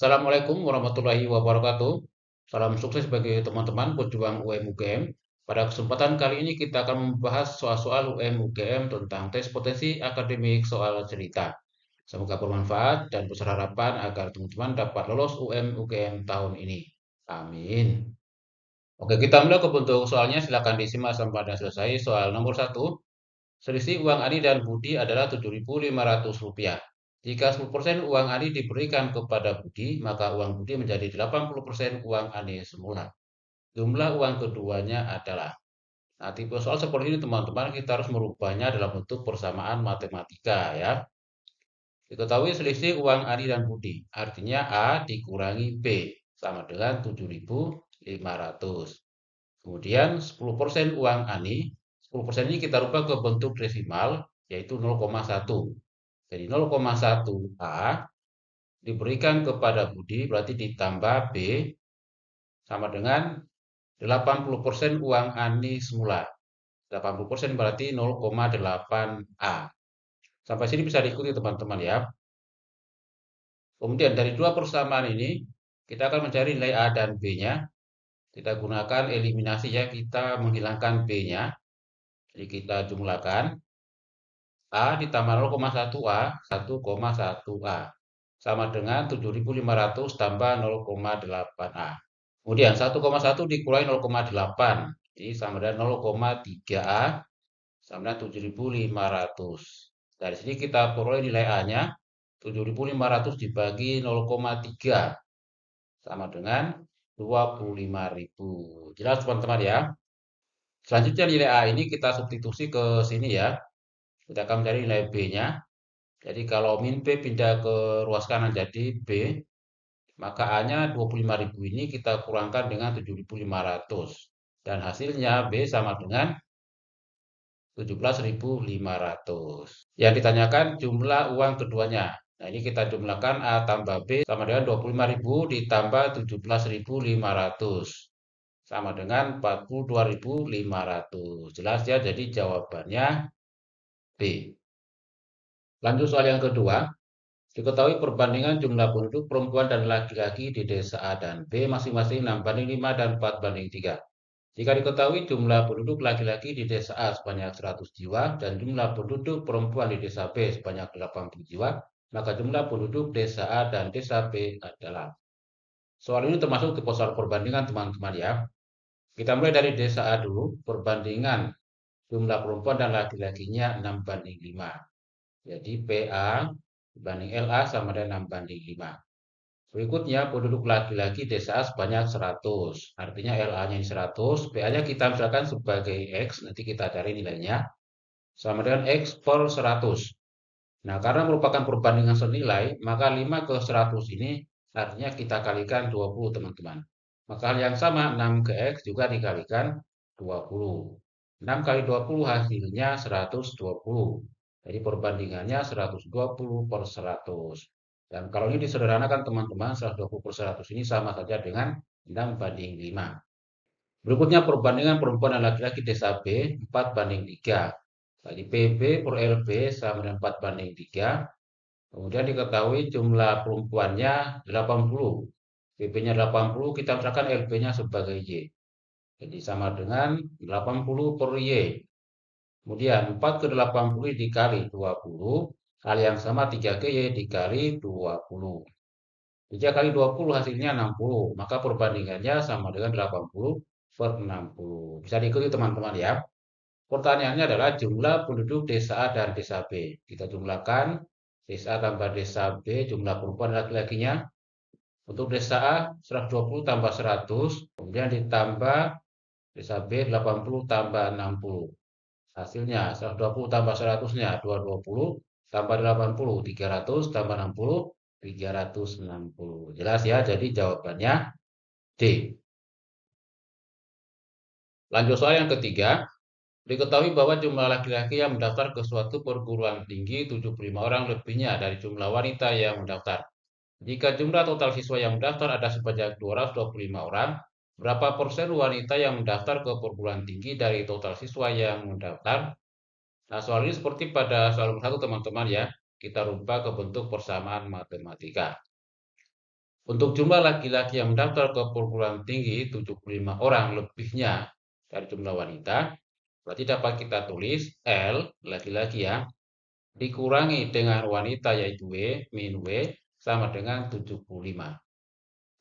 Assalamualaikum warahmatullahi wabarakatuh. Salam sukses bagi teman-teman pejuang UM UGM. Pada kesempatan kali ini kita akan membahas soal-soal UM UGM tentang tes potensi akademik soal cerita. Semoga bermanfaat dan besar harapan agar teman-teman dapat lolos UM UGM tahun ini. Amin. Oke, kita mulai ke bentuk soalnya. Silakan disimak sampai selesai. Soal nomor 1. Selisih uang Ani dan Budi adalah Rp7.500. Jika 10% uang Ani diberikan kepada Budi, maka uang Budi menjadi 80% uang Ani semula. Jumlah uang keduanya adalah. Nah, tipe soal seperti ini teman-teman, kita harus merubahnya dalam bentuk persamaan matematika ya. Diketahui selisih uang Ani dan Budi. Artinya A dikurangi B sama dengan 7.500. Kemudian 10% uang Ani, 10% ini kita rubah ke bentuk desimal, yaitu 0,1. Jadi 0,1 A diberikan kepada Budi, berarti ditambah B, sama dengan 80% uang Ani semula. 80% berarti 0,8 A. Sampai sini bisa diikuti teman-teman ya. Kemudian dari dua persamaan ini, kita akan mencari nilai A dan B-nya. Kita gunakan eliminasi ya, kita menghilangkan B-nya. Jadi kita jumlahkan A ditambah 0,1 A, 1,1 A. Sama dengan 7.500 tambah 0,8 A. Kemudian 1,1 dikurangi 0,8. Ini sama dengan 0,3 A sama dengan 7.500. Dari sini kita peroleh nilai A-nya. 7.500 dibagi 0,3 sama dengan 25.000. Jelas teman-teman ya. Selanjutnya nilai A ini kita substitusi ke sini ya. Kita akan mencari nilai B-nya. Jadi kalau min B pindah ke ruas kanan jadi B, maka A-nya 25.000 ini kita kurangkan dengan 7.500. Dan hasilnya B sama dengan 17.500. Yang ditanyakan jumlah uang keduanya. Nah ini kita jumlahkan A tambah B sama dengan 25.000 ditambah 17.500. Sama dengan 42.500. Jelas ya, jadi jawabannya B. Lanjut soal yang kedua. Diketahui perbandingan jumlah penduduk perempuan dan laki-laki di desa A dan B masing-masing 6:5 dan 4:3. Jika diketahui jumlah penduduk laki-laki di desa A sebanyak 100 jiwa dan jumlah penduduk perempuan di desa B sebanyak 80 jiwa, maka jumlah penduduk desa A dan desa B adalah. Soal ini termasuk tipe soal perbandingan teman-teman ya. Kita mulai dari desa A dulu, perbandingan jumlah perempuan dan laki-lakinya 6:5. Jadi PA dibanding LA sama dengan 6:5. Berikutnya penduduk laki-laki desa A sebanyak 100. Artinya LA-nya ini 100, PA-nya kita misalkan sebagai X, nanti kita cari nilainya. Sama dengan X per 100. Nah, karena merupakan perbandingan senilai, maka 5 ke 100 ini artinya kita kalikan 20 teman-teman. Maka hal yang sama 6 ke X juga dikalikan 20. 6 kali 20 hasilnya 120. Jadi perbandingannya 120 per 100. Dan kalau ini disederhanakan teman-teman, 120 per 100 ini sama saja dengan 6:5. Berikutnya perbandingan perempuan dan laki-laki desa B 4:3. Jadi PB per LB sama dengan 4:3. Kemudian diketahui jumlah perempuannya 80. PB-nya 80, kita misalkan LB-nya sebagai Y. Jadi sama dengan 80 per Y. Kemudian 4 ke 80 dikali 20. Hal yang sama 3 ke Y dikali 20. 3 kali 20 hasilnya 60. Maka perbandingannya sama dengan 80 per 60. Bisa diikuti teman-teman ya. Pertanyaannya adalah jumlah penduduk desa A dan desa B. Kita jumlahkan desa A tambah desa B, jumlah perempuan laki-lakinya. Untuk desa A 120 tambah 100, kemudian ditambah desa B 80 tambah 60. Hasilnya 120 tambah 100-nya 220 tambah 80, 300 tambah 60, 360. Jelas ya, jadi jawabannya D. Lanjut soal yang ketiga. Diketahui bahwa jumlah laki-laki yang mendaftar ke suatu perguruan tinggi 75 orang lebihnya dari jumlah wanita yang mendaftar. Jika jumlah total siswa yang mendaftar ada sebanyak 225 orang, berapa persen wanita yang mendaftar ke perguruan tinggi dari total siswa yang mendaftar? Nah, soal ini seperti pada soal nomor 1 teman-teman ya. Kita rubah ke bentuk persamaan matematika. Untuk jumlah laki-laki yang mendaftar ke perguruan tinggi 75 orang lebihnya dari jumlah wanita, berarti dapat kita tulis L laki-laki ya dikurangi dengan wanita yaitu W min W sama dengan 75.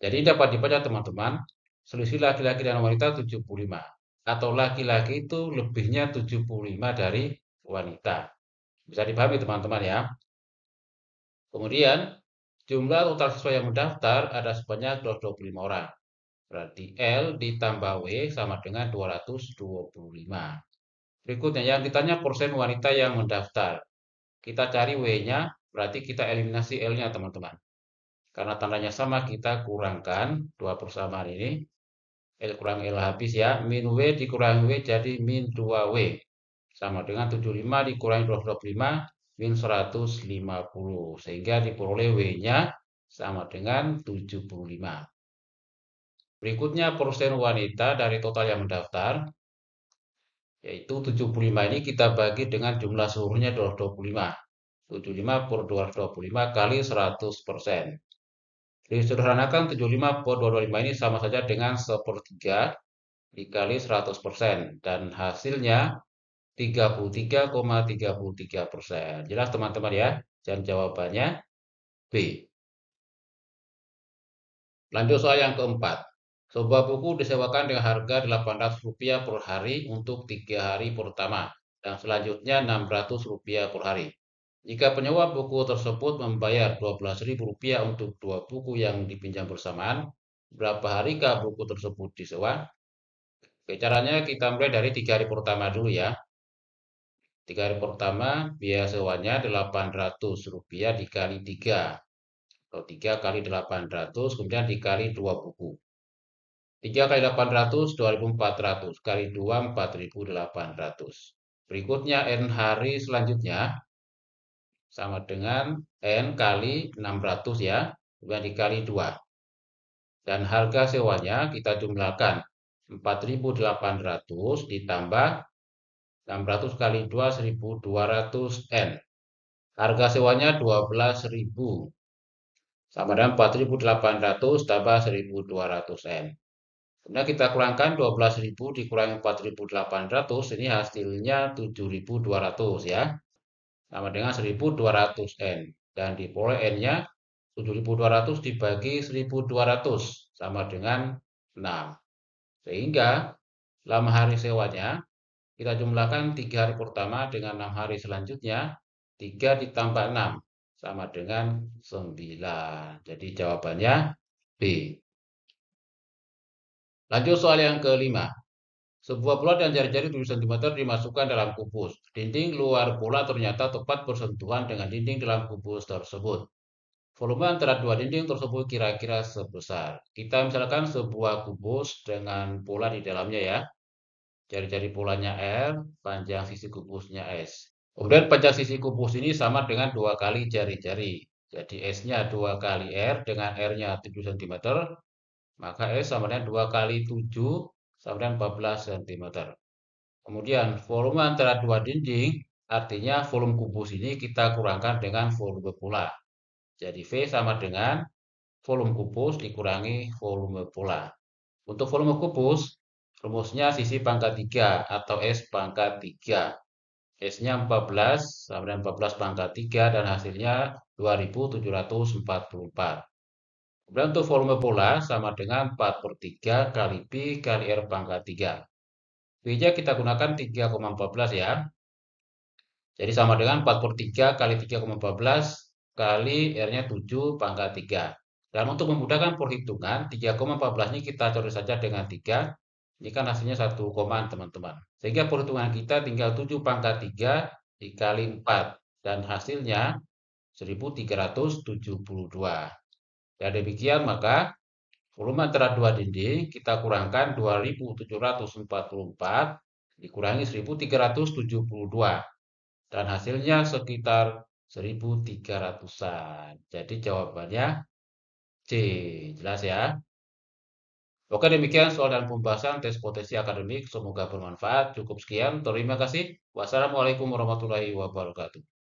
Jadi dapat dibaca teman-teman, selisih laki-laki dan wanita 75 atau laki-laki itu lebihnya 75 dari wanita. Bisa dipahami teman-teman ya. Kemudian jumlah total siswa yang mendaftar ada sebanyak 225 orang. Berarti L ditambah W sama dengan 225. Berikutnya yang ditanya persen wanita yang mendaftar. Kita cari W-nya, berarti kita eliminasi L-nya teman-teman. Karena tandanya sama, kita kurangkan dua persamaan ini. L kurang L habis ya. Min W dikurangi W jadi min 2W. Sama dengan 75 dikurangi 225 min 150. Sehingga diperoleh W-nya sama dengan 75. Berikutnya persen wanita dari total yang mendaftar. Yaitu 75 ini kita bagi dengan jumlah seluruhnya 225. 75 per 225 kali 100%. Disederhanakan 75 per 225 ini sama saja dengan 1/3 dikali 100%. Dan hasilnya 33,33%. Jelas teman-teman ya? Dan jawabannya B. Lanjut soal yang keempat. Sebuah buku disewakan dengan harga Rp800 per hari untuk 3 hari pertama dan selanjutnya Rp600 per hari. Jika penyewa buku tersebut membayar Rp12.000 untuk 2 buku yang dipinjam bersamaan, berapa harikah buku tersebut disewa? Oke, caranya kita mulai dari 3 hari pertama dulu ya. 3 hari pertama biaya sewanya Rp800 dikali 3. Atau 3 kali 800 kemudian dikali 2 buku. 3 kali 800, 2.400. Kali 2, 4.800. Berikutnya N hari selanjutnya sama dengan N kali 600 ya. Kemudian dikali 2. Dan harga sewanya kita jumlahkan. 4.800 ditambah 600 kali 2, 1.200 N. Harga sewanya 12.000. Sama dengan 4.800 tambah 1.200 N. Kemudian kita kurangkan 12.000 dikurangi 4.800, ini hasilnya 7.200 ya. Sama dengan 1.200 N. Dan diperoleh N-nya 7.200 dibagi 1.200 sama dengan 6. Sehingga lama hari sewanya kita jumlahkan 3 hari pertama dengan 6 hari selanjutnya. 3 ditambah 6 sama dengan 9. Jadi jawabannya B. Lanjut soal yang kelima. Sebuah bola dan jari-jari 7 cm dimasukkan dalam kubus. Dinding luar bola ternyata tepat bersentuhan dengan dinding dalam kubus tersebut. Volume antara dua dinding tersebut kira-kira sebesar. Kita misalkan sebuah kubus dengan bola di dalamnya ya. Jari-jari bolanya R, panjang sisi kubusnya S. Kemudian panjang sisi kubus ini sama dengan 2 kali jari-jari. Jadi S-nya 2 kali R dengan R-nya 7 cm. Maka S sama dengan 2 kali 7 sama dengan 14 cm. Kemudian volume antara dua dinding, artinya volume kubus ini kita kurangkan dengan volume bola. Jadi V sama dengan volume kubus dikurangi volume bola. Untuk volume kubus, rumusnya sisi pangkat 3 atau S pangkat 3. S-nya 14 sama dengan 14 pangkat 3 dan hasilnya 2744. Kemudian untuk volume bola sama dengan 4/3 kali Pi kali R pangkat 3. Pi-nya kita gunakan 3,14 ya. Jadi sama dengan 4/3 kali 3,14 kali R-nya 7 pangkat 3. Dan untuk memudahkan perhitungan, 3,14 ini kita coret saja dengan 3. Ini kan hasilnya 1 komaan teman-teman. Sehingga perhitungan kita tinggal 7 pangkat 3 dikali 4. Dan hasilnya 1372. Dan demikian maka volume antara dua dinding kita kurangkan 2744 dikurangi 1372. Dan hasilnya sekitar 1.300-an. Jadi jawabannya C. Jelas ya? Oke, demikian soal dan pembahasan tes potensi akademik. Semoga bermanfaat. Cukup sekian. Terima kasih. Wassalamualaikum warahmatullahi wabarakatuh.